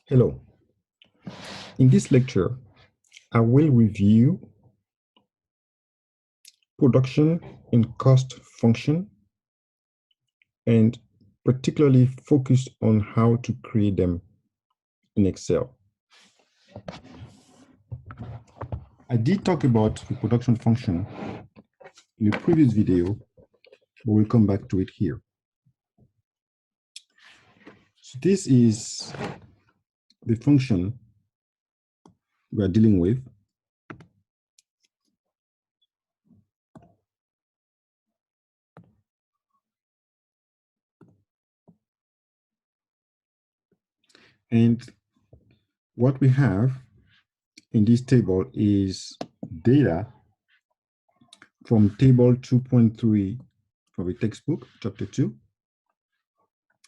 Hello. In this lecture, I will review production and cost function and particularly focus on how to create them in Excel. I did talk about the production function in a previous video, but we'll come back to it here. So this is the function we are dealing with. And what we have in this table is data from table 2.3 of a textbook, chapter 2.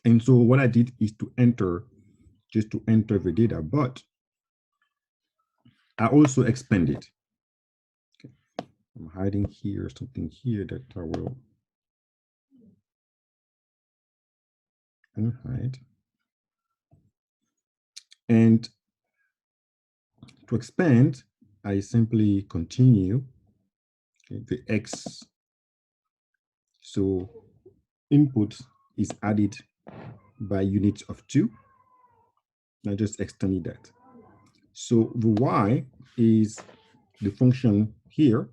And so what I did is to enter the data, but I also expanded. Okay. I'm hiding here, something here that I will unhide. And to expand, I simply continue the X. So input is added by units of 2. I just extended that. So the Y is the function here,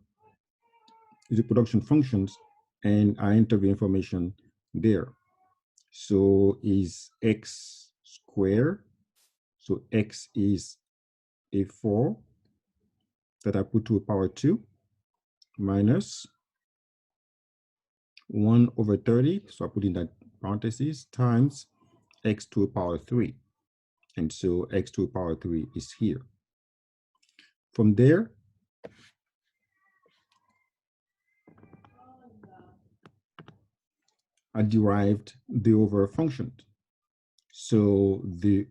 is the production functions, and I enter the information there. So is X squared. So X is a 4 that I put to a power 2 minus 1 over 30. So I put in that parentheses times X to a power 3. And so X to a power 3 is here. From there, I derived the overall function. So the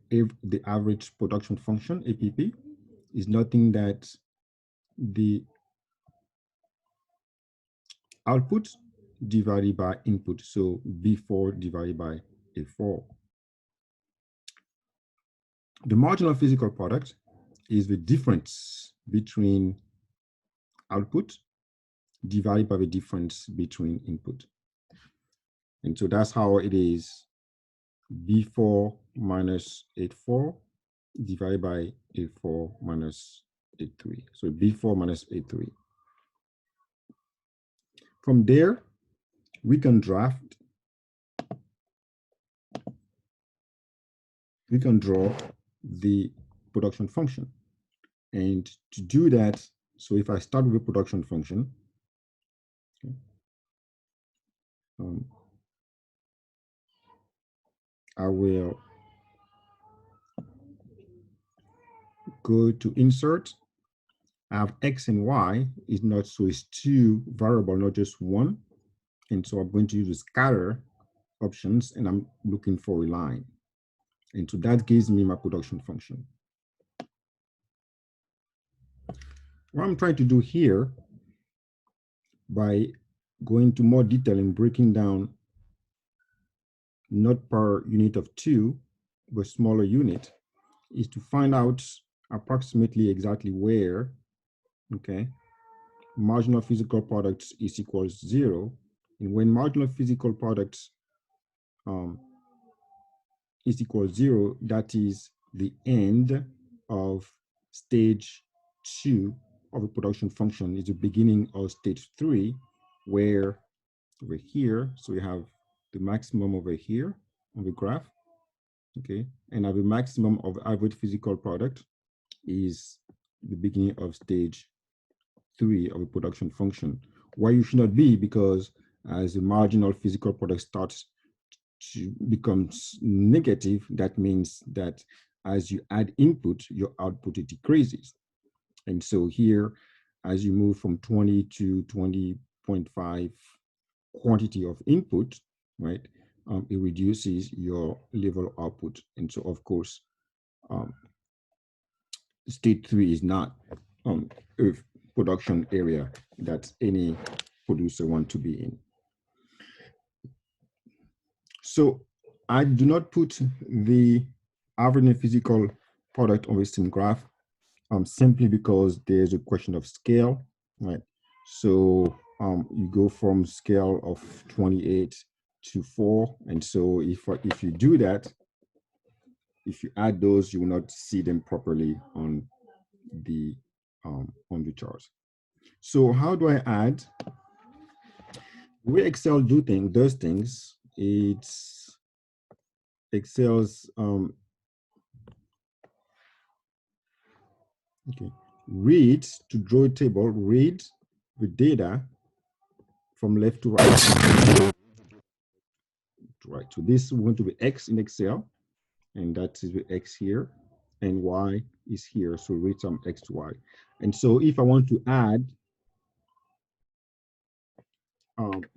average production function, APP, is nothing that the output divided by input. So B4 divided by A4. The marginal physical product is the difference between output divided by the difference between input. And so that's how it is B4 minus A4 divided by A4 minus A3. So B4 minus A3. From there, we can draw the production function. And to do that, so if I start with a production function, okay, I will go to insert. I have X and Y is not, so it's 2 variable, not just 1. And so I'm going to use the scatter options and I'm looking for a line. And so that gives me my production function. What I'm trying to do here, by going to more detail and breaking down not per unit of 2, but smaller unit, is to find out approximately exactly where, okay, marginal physical products is equals 0. And when marginal physical products is equals 0, that is the end of stage 2 of a production function, is the beginning of stage 3, where over here, so we have the maximum over here on the graph, okay, and the maximum of average physical product is the beginning of stage 3 of a production function. Why you should not be, because as the marginal physical product starts to becomes negative, that means that as you add input, your output decreases. And so here, as you move from 20 to 20.5 quantity of input, right, it reduces your level output. And so, of course, stage 3 is not a production area that any producer wants to be in. So I do not put the average physical product of a same graph, simply because there's a question of scale, right? So you go from scale of 28 to 4, and so if you do that, if you add those, you will not see them properly on the chart. So how do I add? The way Excel does things, it's Excel's read to draw a table, read the data from left to right. So this is going to be X in Excel, and that is the X here, and Y is here. So read some X to Y. And so if I want to add,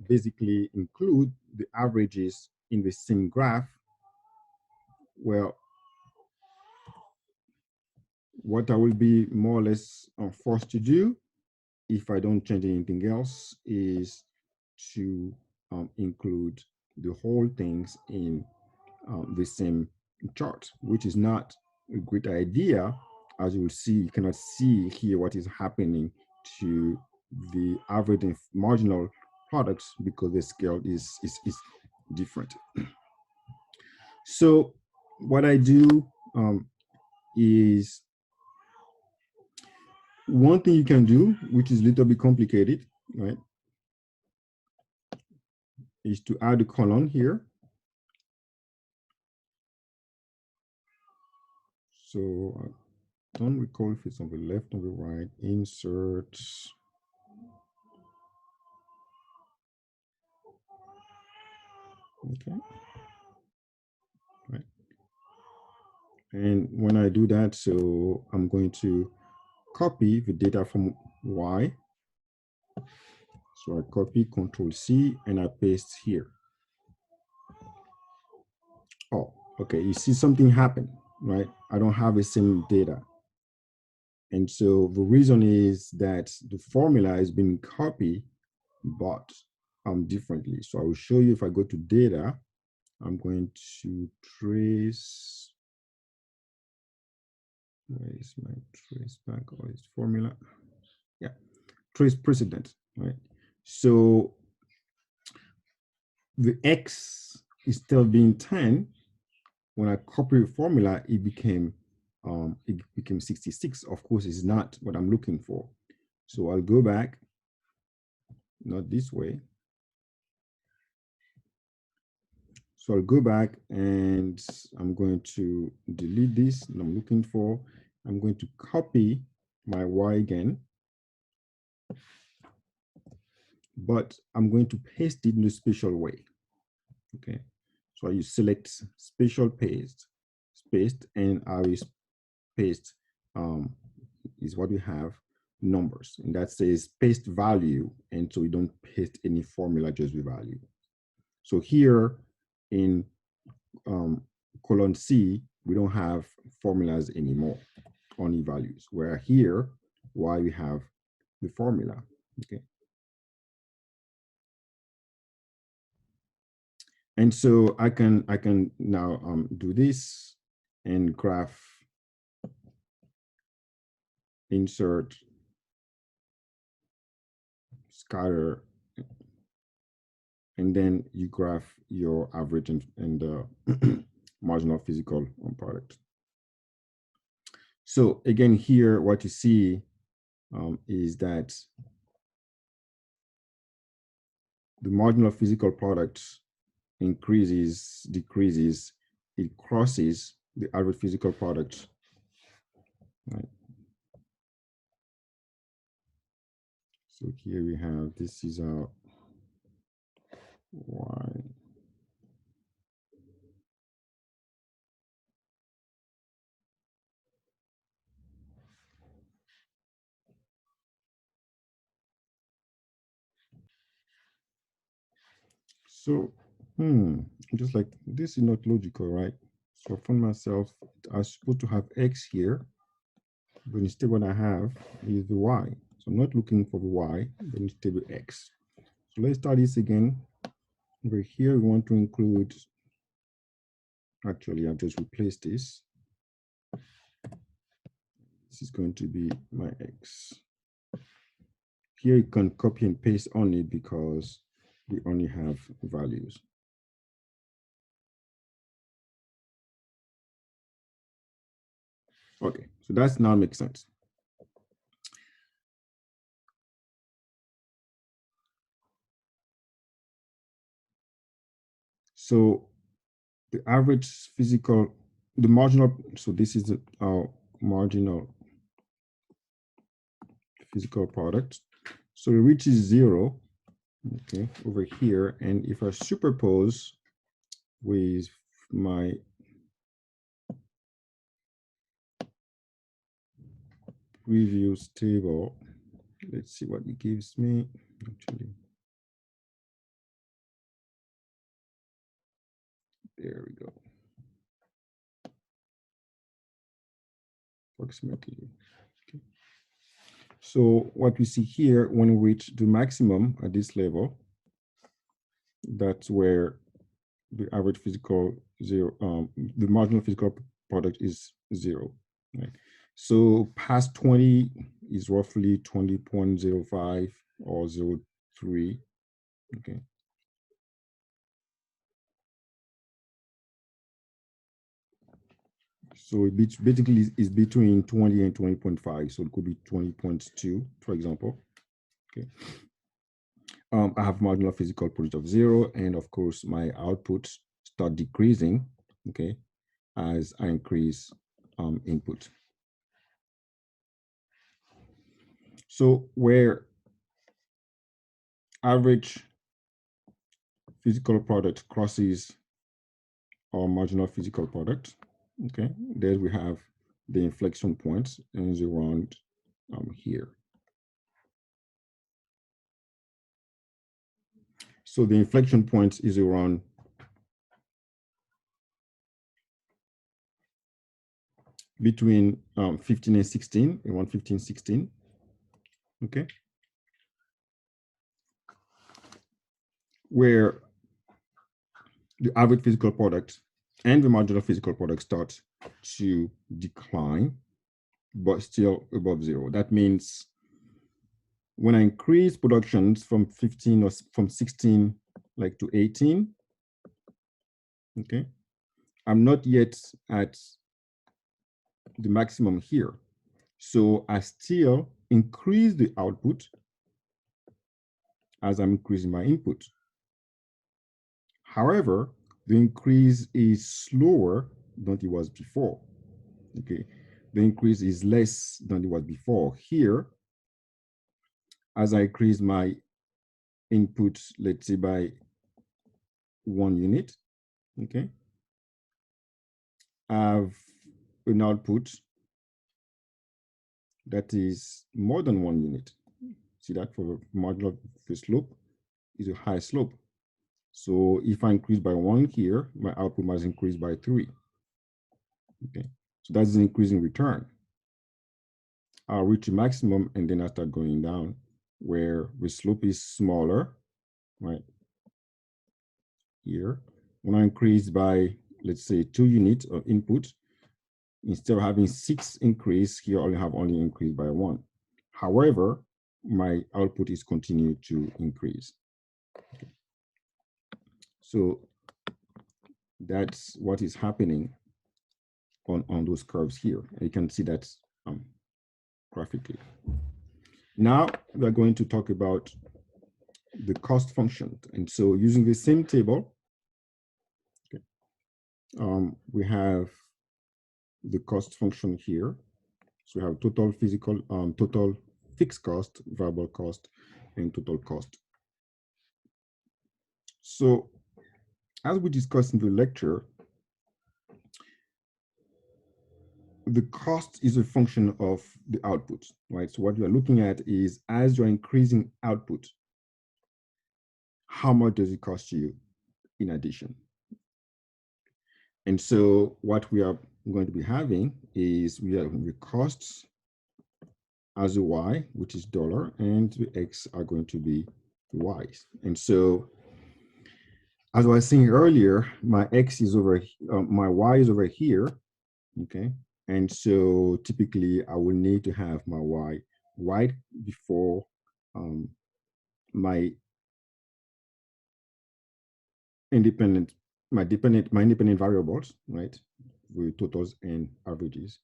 basically include the averages in the same graph, well, what I will be more or less forced to do, if I don't change anything else, is to include the whole things in the same chart, which is not a great idea. As you will see, you cannot see here what is happening to the average and marginal products because the scale is different. So what I do is one thing you can do, which is a little bit complicated, right, is to add a column here. So I don't recall if it's on the left or the right. Insert. Okay. Right. And when I do that, so I'm going to copy the data from Y. So I copy, Control C, and I paste here. Oh, okay. You see something happen, right? I don't have the same data. And so the reason is that the formula is being copied, but differently. So I will show you if I go to data, I'm going to trace. Where is my trace back or is formula? Yeah, trace precedent, right? So the X is still being 10. When I copy the formula, it became 66. Of course, it's not what I'm looking for. So I'll go back, not this way. So I'll go back and I'm going to delete this that I'm looking for. I'm going to copy my Y again, but I'm going to paste it in a special way. Okay, so you select special paste, and I will paste is what we have numbers, and that says paste value, and so we don't paste any formula, just the value. So here in column C, we don't have formulas anymore, only values. Where here, why we have the formula. Okay. And so I can now do this and graph, insert, scatter, and then you graph your average and the marginal physical product. So again, here what you see is that the marginal physical product increases, decreases, it crosses the average physical product. Right. So here we have, this is our Y. So, just like this is not logical, right? So I found myself, I'm supposed to have X here, but instead what I have is the Y. So I'm not looking for the Y, but instead the X. So let's start this again. Over here, we want to include, actually, I've just replaced this. This is going to be my X. Here you can copy and paste only because we only have values. Okay, so that's now makes sense. So the average physical, the marginal, so this is our marginal physical product. So it reaches 0, okay, over here. And if I superpose with my previous table, let's see what it gives me. Actually, there we go. Approximately. Okay. So what we see here, when we reach the maximum at this level, that's where the average physical the marginal physical product is 0. Right? So past 20 is roughly 20.05 or 0.3. Okay. So it basically is between 20 and 20.5. So it could be 20.2, for example. Okay. I have marginal physical product of 0, and of course my output start decreasing, okay, as I increase input. So where average physical product crosses our marginal physical product, okay, there we have the inflection point, and is around here. So the inflection point is around between 15 and 16, around 15, 16, okay, where the average physical product and the marginal physical product start to decline, but still above 0. That means when I increase productions from 15 or from 16 like to 18, okay, I'm not yet at the maximum here. So I still increase the output as I'm increasing my input. However, the increase is slower than it was before. Okay, the increase is less than it was before. Here, as I increase my input, let's say by 1 unit, okay, I have an output that is more than 1 unit. See that for the marginal slope is a high slope. So if I increase by 1 here, my output must increase by 3. Okay, so that's an increasing return. I'll reach a maximum and then I start going down where the slope is smaller, right? Here, when I increase by, let's say, 2 units of input, instead of having 6 increase, here I only have increased by 1. However, my output is continuing to increase. Okay. So that's what is happening on those curves here. And you can see that graphically. Now we are going to talk about the cost function. And so using the same table, okay, we have the cost function here. So we have total fixed cost, variable cost, and total cost. So as we discussed in the lecture, the cost is a function of the output, right? So what you are looking at is as you're increasing output, how much does it cost you in addition? And so what we are going to be having is we have the costs as a Y, which is dollar, and the X are going to be Y's. And so as I was saying earlier, my X is over, my Y is over here, okay? And so typically I will need to have my y right before my independent, my independent variables, right? With totals and averages.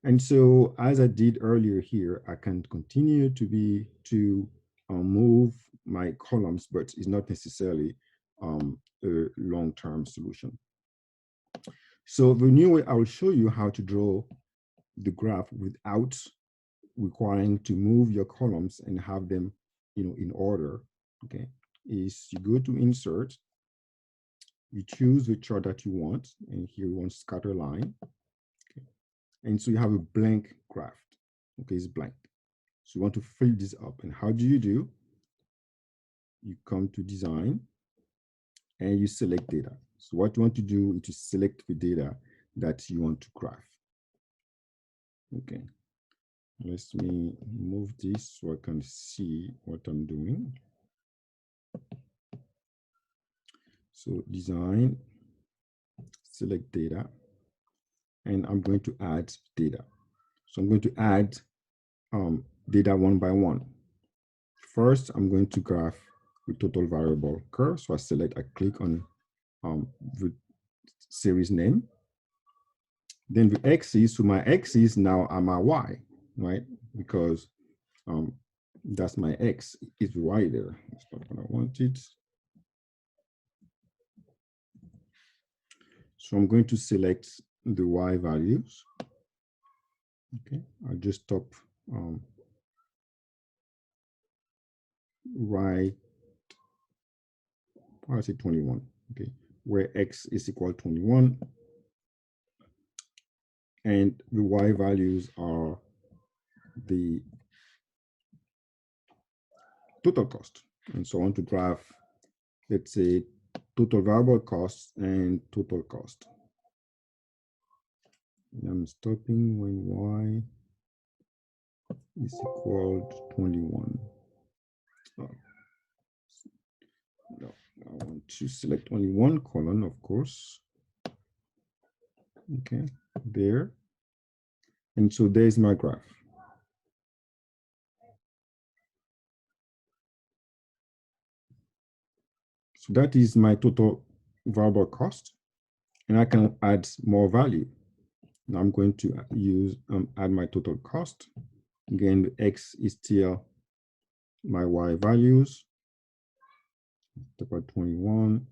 And so as I did earlier here, I can continue to move my columns, but it's not necessarily a long-term solution. So the new way I will show you how to draw the graph without requiring to move your columns and have them, in order, okay, is you go to insert, you choose the chart that you want, and here you want scatter line, okay, and so you have a blank graph, okay, it's blank. So you want to fill this up, and how do? You come to design, and you select data. So what you want to do is to select the data that you want to graph. Okay, let me move this so I can see what I'm doing. So design, select data, and I'm going to add data. So I'm going to add data one by one. First, I'm going to graph with total variable curve. So I click on the series name. Then the x's, so my x's now are my y, right? Because that's my x, is y there. That's not what I wanted. So I'm going to select the y values. Okay, I'll just stop right, I'll say 21, okay, where x is equal to 21, and the y values are the total cost. And so I want to graph, let's say, total variable cost and total cost. And I'm stopping when y is equal to 21. Oh, no, I want to select only one column, of course. Okay, there. And so there's my graph. So that is my total variable cost, and I can add more value. Now I'm going to use add my total cost. Again, the x is still my y values, about 21.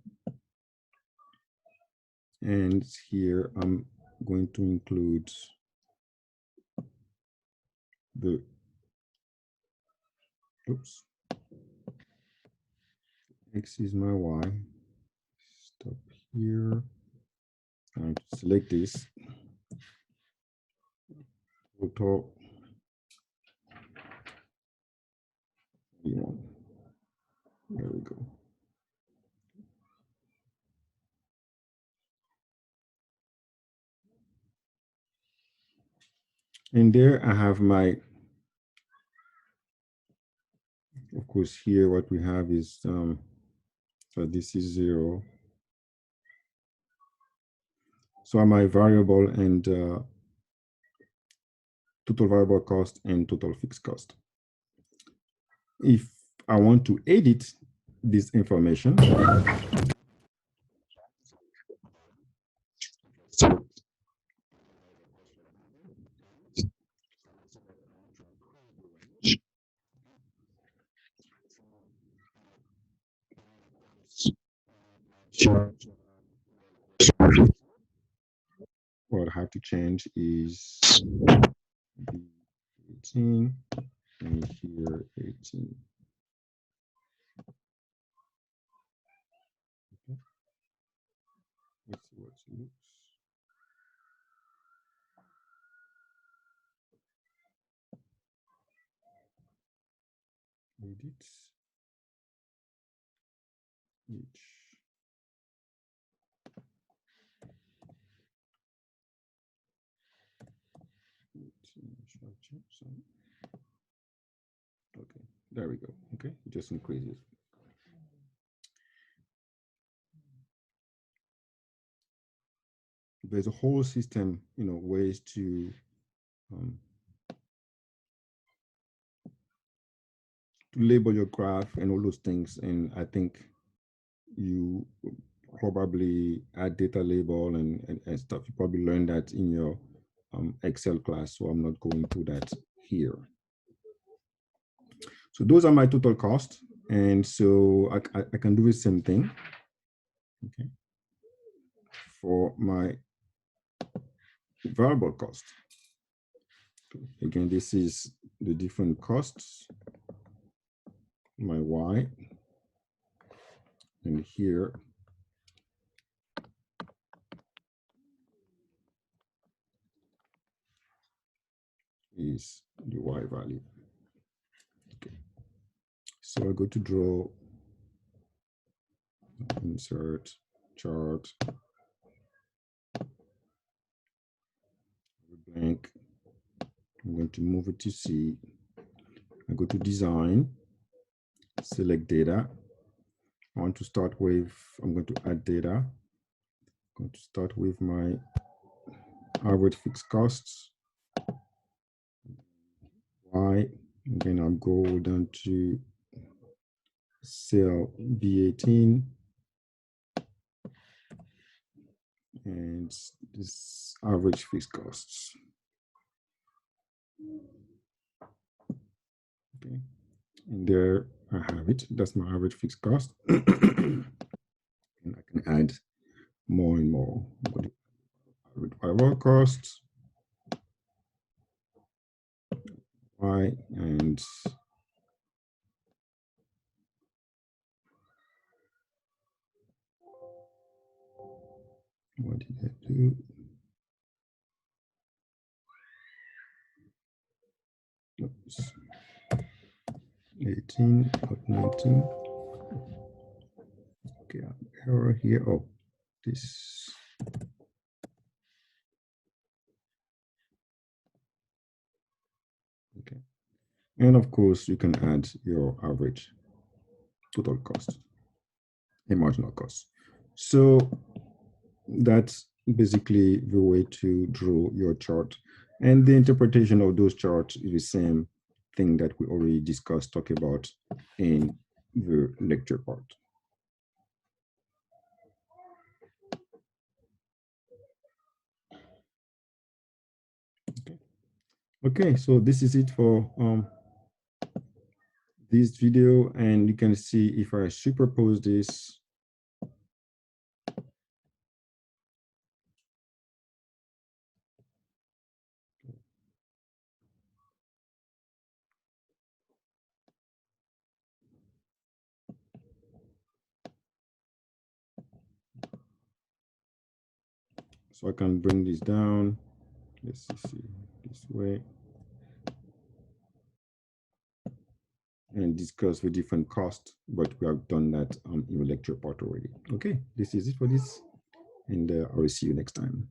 And here I'm going to include the, oops, x is my y. Stop here. I select this. Total 21. There we go. And there I have my, of course, here what we have is, so this is 0. So my variable and total variable cost and total fixed cost. If I want to edit this information, what I have to change is the 18 and here 18. Okay. Let's see what it looks. Edit each. Okay, there we go. Okay, just increases. there's a whole system, ways to label your graph and all those things. And I think you probably add data label and stuff. You probably learned that in your Excel class, so I'm not going through that here. So those are my total costs. And so I can do the same thing, okay, for my variable cost. Again, this is the different costs, my Y, and here is the Y value. Okay. So I go to draw, insert, chart, blank. I'm going to move it to C. I go to design, select data. I want to start with, I'm going to add data. I'm going to start with my average fixed costs, Y, and then I'll go down to cell B18, and this average fixed costs. Okay, and there I have it. That's my average fixed cost. And I can add more and more. I'm going to average variable costs, Y, and what did I do? Oops. 18, not 19. Okay, error here. Oh, this. Okay. And of course, you can add your average total cost and marginal cost. So that's basically the way to draw your chart. And the interpretation of those charts is the same thing that we already discussed, talk about in the lecture part. Okay, so this is it for this video, and you can see if I superpose this, so I can bring this down. Let's see this way and discuss the different costs, but we have done that in the lecture part already. Okay, this is it for this, and I will see you next time.